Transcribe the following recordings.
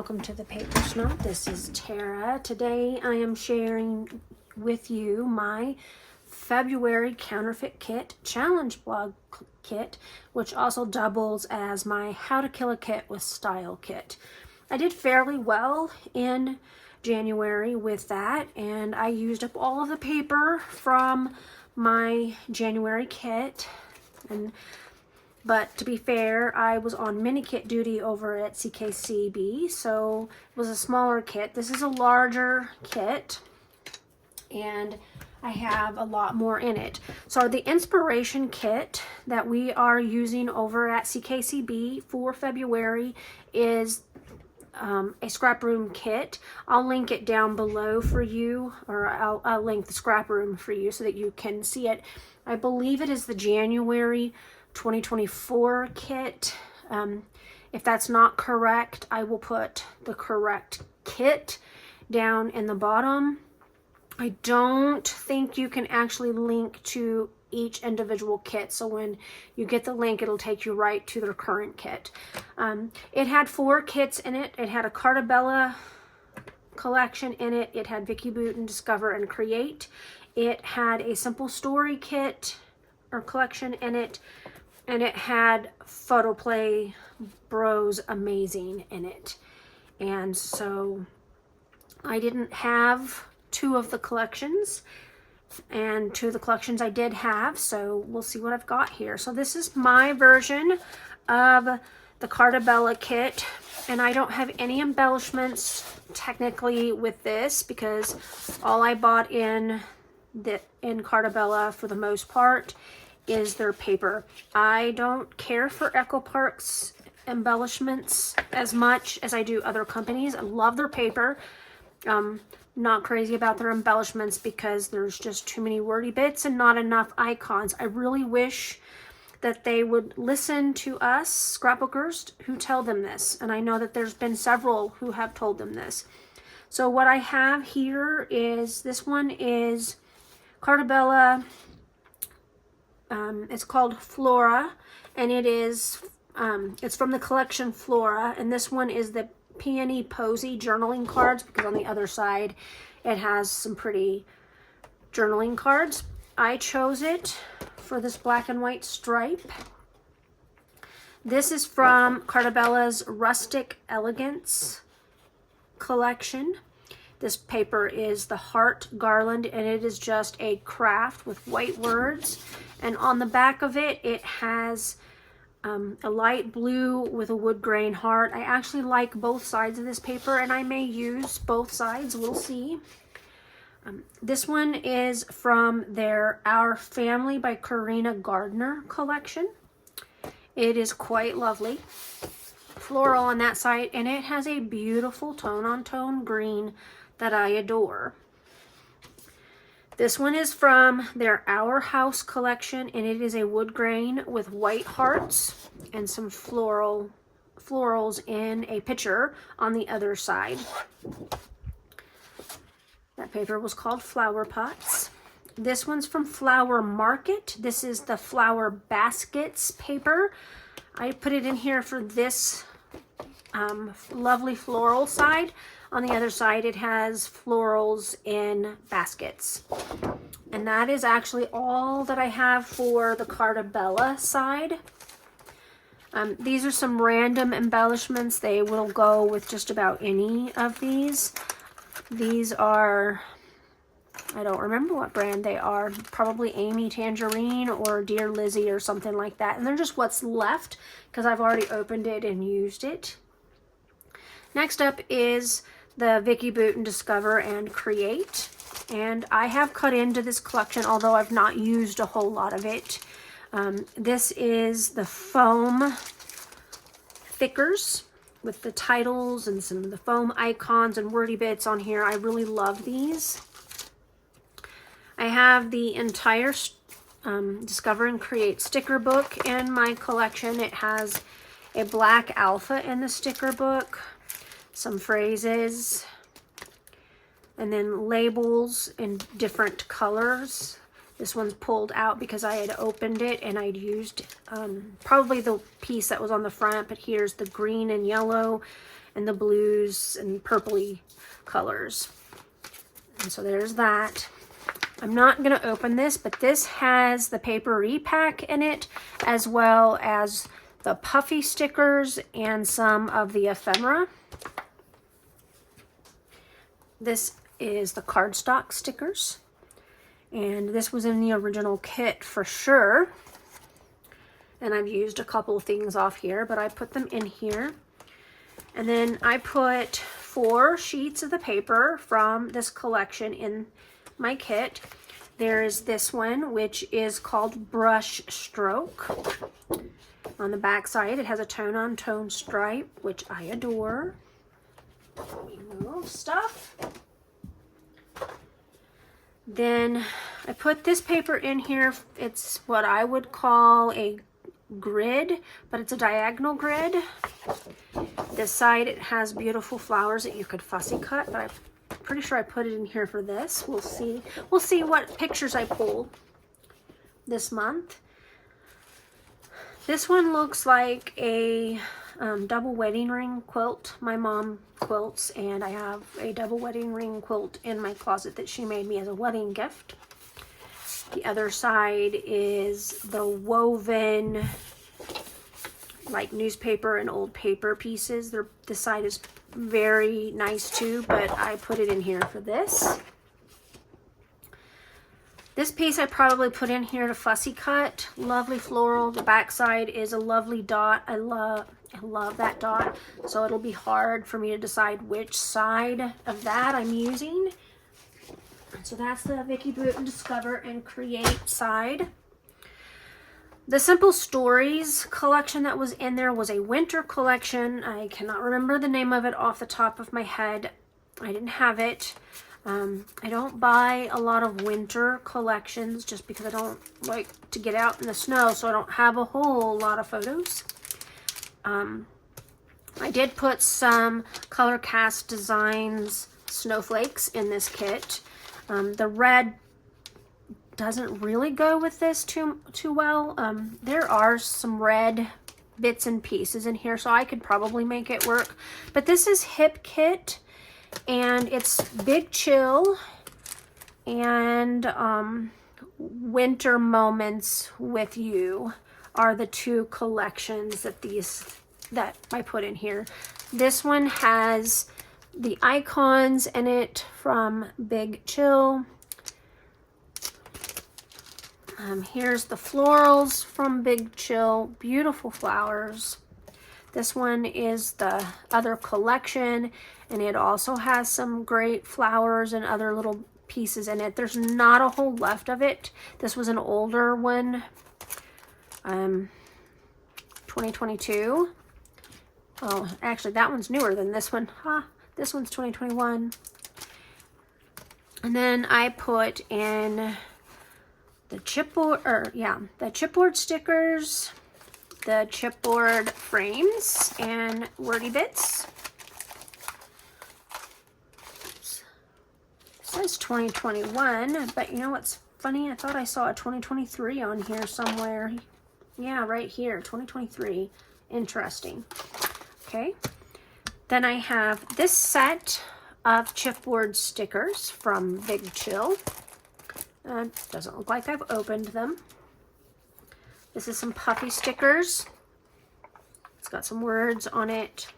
welcome to the Paper Snob. This is Tara. Today I am sharing with you my February Counterfeit Kit Challenge Blog Kit, which also doubles as my How to Kill a Kit with Style Kit. I did fairly well in January with that, and I used up all of the paper from my January kit. But to be fair, I was on mini kit duty over at CKCB, so it was a smaller kit. This is a larger kit, and I have a lot more in it. So the inspiration kit that we are using over at CKCB for February is a scrap room kit. I'll link it down below for you, or I'll link the scrap room for you so that you can see it. I believe it is the January 2024 kit. If that's not correct, I will put the correct kit down in the bottom. I don't think you can actually link to each individual kit, so when you get the link, it'll take you right to their current kit. It had 4 kits in it. It had a Cartabella collection in it. It had Vicky Bouton, Discover, and Create. It had a Simple Story kit or collection in it, and it had Photoplay Bros Amazing in it. And so I didn't have 2 of the collections, and 2 of the collections I did have, so we'll see what I've got here. So this is my version of the Cartabella kit, and I don't have any embellishments technically with this because all I bought in Cartabella for the most part is their paper. I don't care for Echo Park's embellishments as much as I do other companies. I love their paper. Not crazy about their embellishments because there's just too many wordy bits and not enough icons. I really wish that they would listen to us scrapbookers who tell them this, and I know that there's been several who have told them this. So what I have here is, this one is Cartabella. It's called Flora, and it is it's from the collection Flora, and this one is the Peony Posy journaling cards, because on the other side it has some pretty journaling cards. I chose it for this black and white stripe. This is from Cartabella's Rustic Elegance collection. This paper is the Heart Garland, and it is just a craft with white words. And on the back of it, it has a light blue with a wood grain heart. I actually like both sides of this paper, and I may use both sides. We'll see. This one is from their Our Family by Karina Gardner collection. It is quite lovely. Floral on that side, and it has a beautiful tone-on-tone green that I adore. This one is from their Our House collection, and it is a wood grain with white hearts and some florals in a pitcher on the other side. That paper was called Flower Pots. This one's from Flower Market. This is the Flower Baskets paper. I put it in here for this lovely floral side. On the other side, it has florals in baskets. And that is actually all that I have for the Cartabella side. These are some random embellishments. They will go with just about any of these. These are, I don't remember what brand they are. Probably Amy Tangerine or Dear Lizzie or something like that. And they're just what's left because I've already opened it and used it. Next up is the Vicky Bouton Discover and Create. And I have cut into this collection, although I've not used a whole lot of it. This is the foam thickers with the titles and some of the foam icons and wordy bits on here. I really love these. I have the entire Discover and Create sticker book in my collection. It has a black alpha in the sticker book, some phrases, and then labels in different colors. This one's pulled out because I had opened it and I'd used probably the piece that was on the front, but here's the green and yellow and the blues and purpley colors. And so there's that. I'm not going to open this, but this has the paper repack in it, as well as the puffy stickers and some of the ephemera. This is the cardstock stickers, and this was in the original kit for sure. And I've used a couple of things off here, but I put them in here. And then I put 4 sheets of the paper from this collection in my kit. There is this one, which is called Brush Stroke. On the back side, it has a tone-on-tone stripe, which I adore. Remove stuff. Then I put this paper in here. It's what I would call a grid, but it's a diagonal grid. This side, it has beautiful flowers that you could fussy cut, but I'm pretty sure I put it in here for this. We'll see. We'll see what pictures I pull this month. This one looks like a double wedding ring quilt. My mom quilts, and I have a double wedding ring quilt in my closet that she made me as a wedding gift. The other side is the woven, like, newspaper and old paper pieces. This side is very nice too, but I put it in here for this. This piece I probably put in here to fussy cut. Lovely floral. The back side is a lovely dot. I love that dot. So it'll be hard for me to decide which side of that I'm using. So that's the Vicki Boutin Discover and Create side. The Simple Stories collection that was in there was a winter collection. I cannot remember the name of it off the top of my head. I didn't have it. I don't buy a lot of winter collections just because I don't like to get out in the snow, so I don't have a whole lot of photos. I did put some Color Cast Designs snowflakes in this kit. The red doesn't really go with this too well. There are some red bits and pieces in here, so I could probably make it work. But this is Hip Kit, and it's Big Chill and Winter Moments with You are the 2 collections that I put in here. This one has the icons in it from Big Chill. Here's the florals from Big Chill. Beautiful flowers. This one is the other collection, and it also has some great flowers and other little pieces in it. There's not a whole left of it. This was an older one, 2022. Oh, actually, that one's newer than this one. This one's 2021. And then I put in the chipboard, the chipboard stickers, the chipboard frames, and wordy bits. Oops. It says 2021, but you know what's funny? I thought I saw a 2023 on here somewhere. Yeah, right here, 2023. Interesting. Okay. Then I have this set of chipboard stickers from Big Chill. Doesn't look like I've opened them. This is some puffy stickers. It's got some words on it.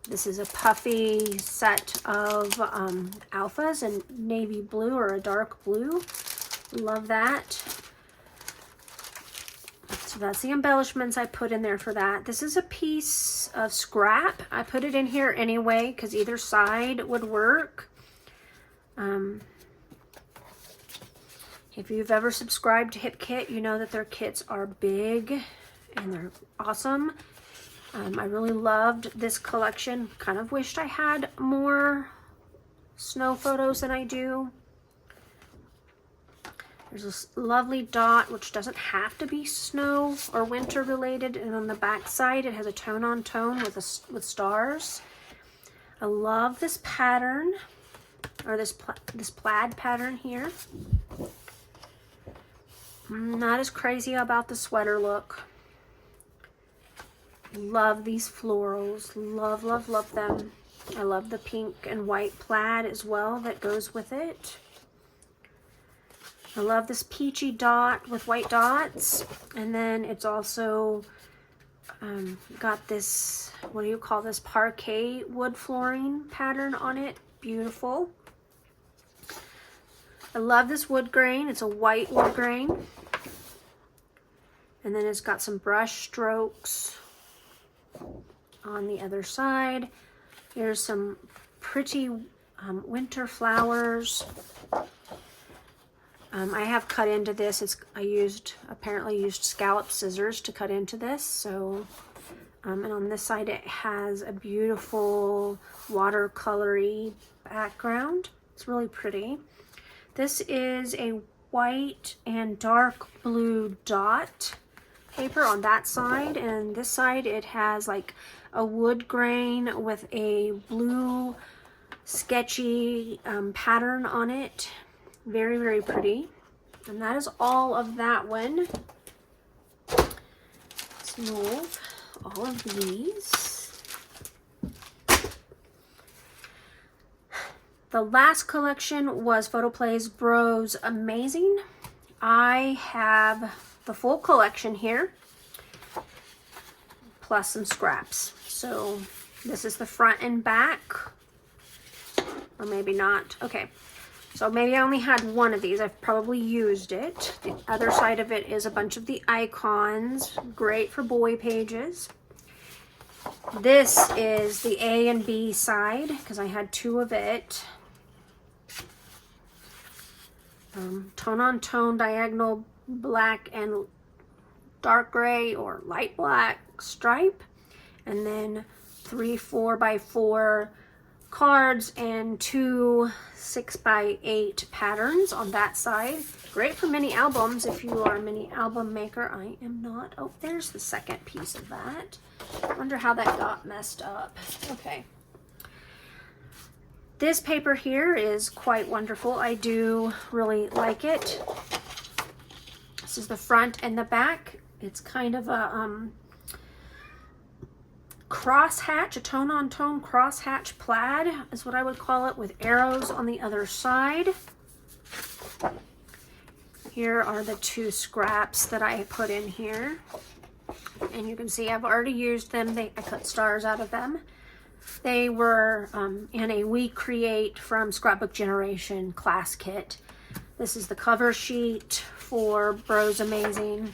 This is a puffy set of alphas in navy blue or a dark blue. Love that. So that's the embellishments I put in there for that. This is a piece of scrap. I put it in here anyway because either side would work. If you've ever subscribed to Hip Kit, you know that their kits are big and they're awesome. I really loved this collection. Kind of wished I had more snow photos than I do. There's this lovely dot, which doesn't have to be snow or winter related. And on the back side, it has a tone-on-tone with stars. I love this pattern, or this plaid pattern here. I'm not as crazy about the sweater look. Love these florals. Love, love, love them. I love the pink and white plaid as well that goes with it. I love this peachy dot with white dots. And then it's also got this, what do you call this, parquet wood flooring pattern on it. Beautiful. I love this wood grain. It's a white wood grain. And then it's got some brush strokes on the other side. Here's some pretty winter flowers. I have cut into this. I apparently used scallop scissors to cut into this. So, and on this side it has a beautiful watercolory background. It's really pretty. This is a white and dark blue dot paper on that side, and this side it has like a wood grain with a blue sketchy pattern on it. Very, very pretty. And that is all of that one. Let's move all of these. The last collection was Photoplay's Bros Amazing. I have the full collection here, plus some scraps. So this is the front and back, or maybe not. Okay. So maybe I only had one of these. I've probably used it. The other side of it is a bunch of the icons. Great for boy pages. This is the A and B side, because I had two of it. Tone on tone, diagonal black and dark gray or light black stripe. And then 3 4x4 cards and 2 6x8 patterns on that side. Great for mini albums if you are a mini album maker. I am not. Oh, there's the second piece of that. I wonder how that got messed up. Okay. This paper here is quite wonderful. I do really like it. This is the front and the back. It's kind of a crosshatch, a tone-on-tone crosshatch plaid is what I would call it, with arrows on the other side. Here are the 2 scraps that I put in here. And you can see I've already used them. I cut stars out of them. They were in a We Create from Scrapbook Generation class kit. This is the cover sheet for Bros Amazing.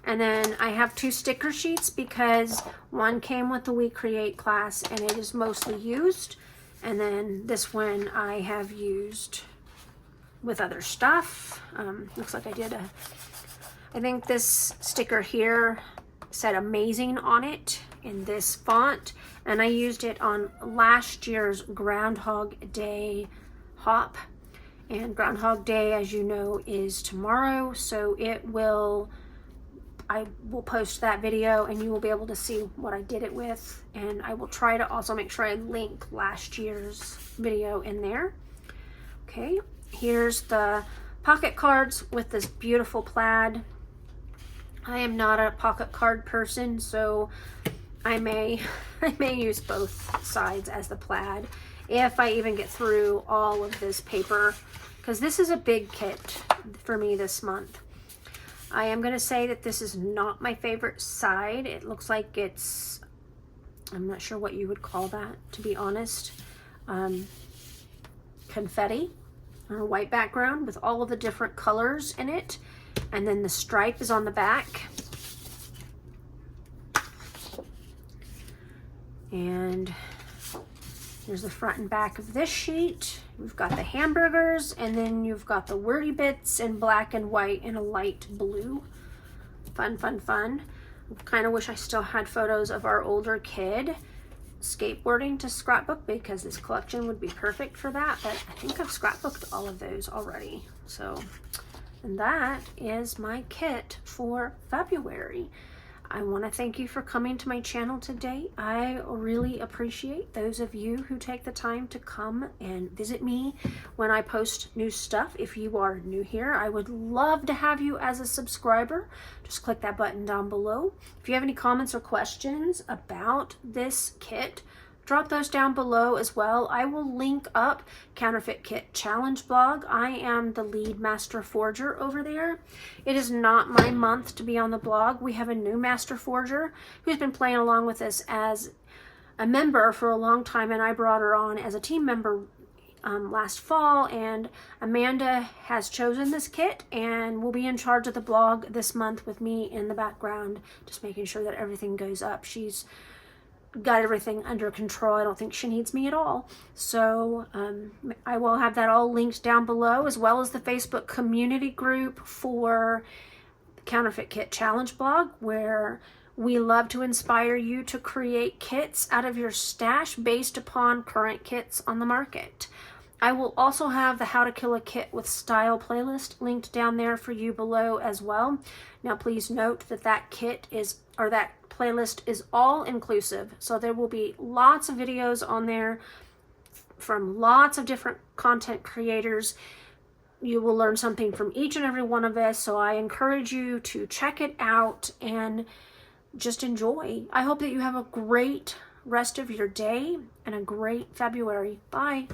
And then I have 2 sticker sheets because one came with the We Create class and it is mostly used. And then this one I have used with other stuff. Looks like I think this sticker here said Amazing on it in this font. And I used it on last year's Groundhog Day hop. And Groundhog Day, as you know, is tomorrow. So I will post that video and you will be able to see what I did it with. And I will try to also make sure I link last year's video in there. Okay, here's the pocket cards with this beautiful plaid. I am not a pocket card person, so I may use both sides as the plaid if I even get through all of this paper, because this is a big kit for me this month. I am going to say that this is not my favorite side. It looks like it's, I'm not sure what you would call that, to be honest. Confetti on a white background with all of the different colors in it. And then the stripe is on the back. And here's the front and back of this sheet. We've got the hamburgers, and then you've got the wordy bits in black and white and a light blue. Fun, fun, fun. I kind of wish I still had photos of our older kid skateboarding to scrapbook, because this collection would be perfect for that, but I think I've scrapbooked all of those already. So, and that is my kit for February. I want to thank you for coming to my channel today. I really appreciate those of you who take the time to come and visit me when I post new stuff. If you are new here, I would love to have you as a subscriber. Just click that button down below. If you have any comments or questions about this kit, drop those down below as well. I will link up Counterfeit Kit Challenge blog. I am the lead master forger over there. It is not my month to be on the blog. We have a new master forger who's been playing along with us as a member for a long time, and I brought her on as a team member last fall, and Amanda has chosen this kit and will be in charge of the blog this month with me in the background, just making sure that everything goes up. She's got everything under control. I don't think she needs me at all. So I will have that all linked down below, as well as the Facebook community group for the Counterfeit Kit Challenge blog, where we love to inspire you to create kits out of your stash based upon current kits on the market. I will also have the How to Kill a Kit with Style playlist linked down there for you below as well. Now please note that that kit is, or that playlist is all inclusive, so there will be lots of videos on there from lots of different content creators. You will learn something from each and every one of us, so I encourage you to check it out and just enjoy. I hope that you have a great rest of your day and a great February. Bye.